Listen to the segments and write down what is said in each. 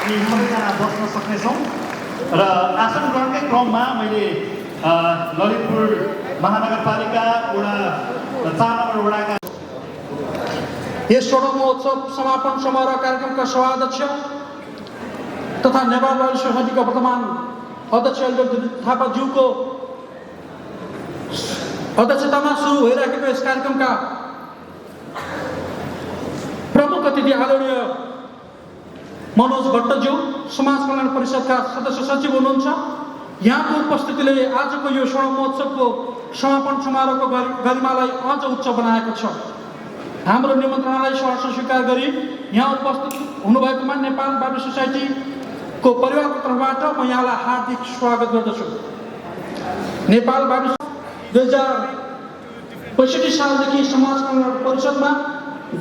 हामी सबैजना बस्न सक्नेछौँ र आसन ग्रहणकै क्रममा मैले ललितपुर महानगरपालिका वडा 4 नम्बर वडाका यस 16औं महोत्सव समापन समारोह कार्यक्रमका सभाध्यक्ष तथा नेपाल बाल सोसाइटीका वर्तमान अध्यक्ष थापाज्यूको अध्यक्षतामा सुरु भइरहेको यस कार्यक्रमका प्रमुख अतिथि आदरणीय मनोज भट्टज्यू समाज कल्याण परिषदका सदस्य सचिव हुनुहुन्छ। यहाँको उपस्थितिले आजको यो 16औं महोत्सवको समापन समारोहको गरिमालाई अझ उच्च बनाएको छ। हाम्रो निमन्त्रणालाई सहर्ष स्वीकार गरी यहाँ उपस्थित हुनुभएकोमा नेपाल बाल सोसाइटीको परिवारको तर्फबाट म यहाँलाई हार्दिक स्वागत गर्दछु। नेपाल बाल 2065 सालदेखि समाज कल्याण परिषदमा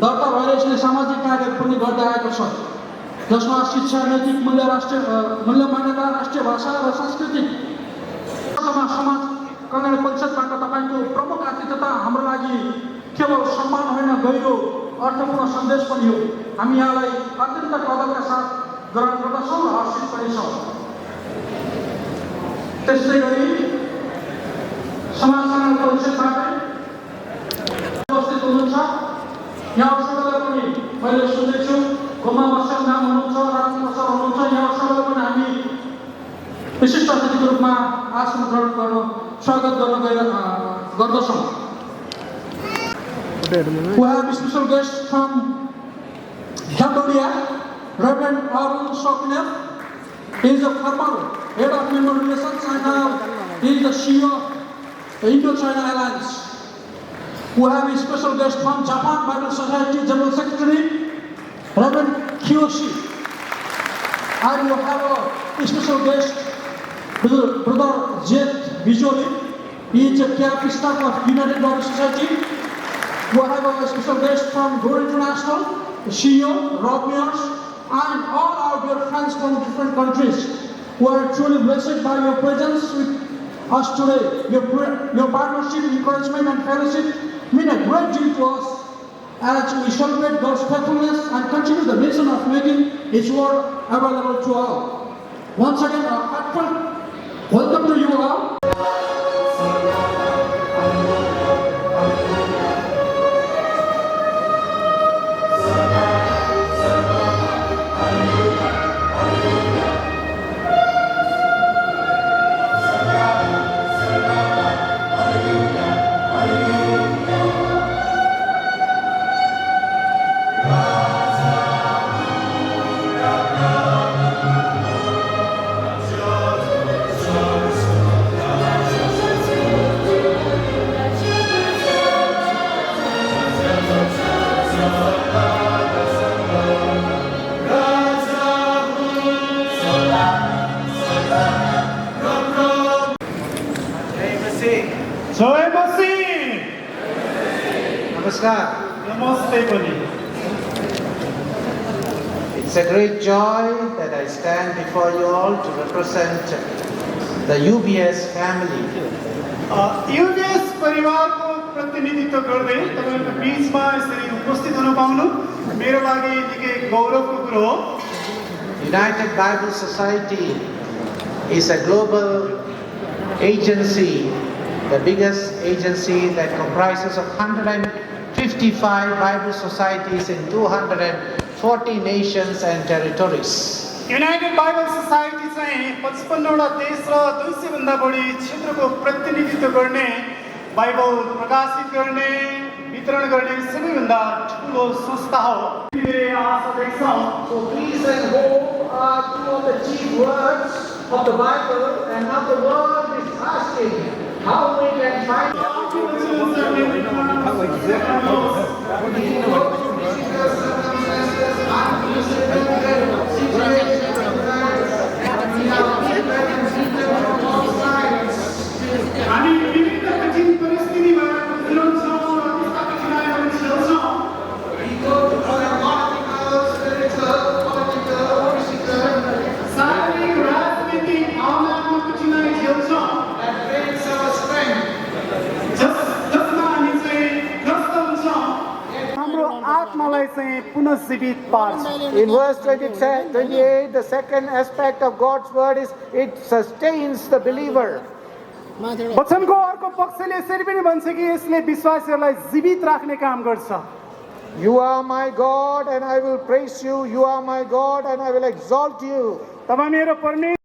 दर्ता भएर यसले सामाजिक कार्य पनि गर्दै आएको छ, जसमा शिक्षा, नैतिक मूल्य, मूल्य मान्यता, राष्ट्रिय भाषा र सांस्कृतिक समाज कल्याण परिषदबाट तपाईँको प्रमुख आतिथ्यता हाम्रो लागि केवल सम्मान होइन, गहिरो अर्थपूर्ण सन्देश पनि हो। हामी यहाँलाई अत्यन्त कदरका साथ ग्रहण गर्दछौँ र हर्षित पनि छौँ। त्यसै गरी समाज कल्याण परिषदबाट उपस्थित हुनुहुन्छ यहाँ सबैलाई पनि मैले सुनेछु गोमा बस्याङ नाम हुनुहुन्छ, राजकुमार सर हुनुहुन्छ। यहाँ सबैलाई पनि हामी विशिष्ट अतिथिको रूपमा आसन ग्रहण गर्न स्वागत गर्न गर्दछौँ। We have a special guest from Cambodia, Reverend Arun Soknev. He is a former head of member relations and now he is the CEO of the Indo-China Alliance. We have a special guest from Japan Bible Society General Secretary, Reverend Kiyoshi. And we have a special guest, Brother Jet Visually. He is a care staff of United Bible Society. We have a special guest from Go International, the CEO, Rob Mears, and all our dear friends from different countries. We are truly blessed by your presence with us today. Your partnership, encouragement, and fellowship mean a great deal to us as we celebrate God's faithfulness and continue the mission of making His word available to all. Once again, a heartfelt welcome to you all. It's a great joy that I stand before you all to represent the UBS family. UBS परिवारको प्रतिनिधित्व गर्दै तपाईहरुको बीचमा यसरी उपस्थित हुन पाउनु मेरो लागि निकै गौरवको कुरा हो। United Bible Society is a global agency, the biggest agency that comprises of 155 Bible societies in 240 nations and territories. United Bible Society चाहिँ 55 वटा देश र 200 भन्दा बढी क्षेत्रको प्रतिनिधित्व गर्ने, बाइबल प्रकाशित गर्ने, वितरण गर्ने सबैभन्दा ठुलो संस्था हो। So peace and hope are two of the chief words of the Bible, and now the world is asking how we can find आत्मालाई चाहिँ पुनर्जीवित पार्छ। In verse 28, the second aspect of God's word is it sustains the believer. वचनको अर्को पक्षले यसरी पनि भन्छ कि यसले विश्वासीहरूलाई जीवित राख्ने काम गर्छ। You are my God and I will praise you. You are my God and I will exalt you. तपाईँ मेरो परमेश्वर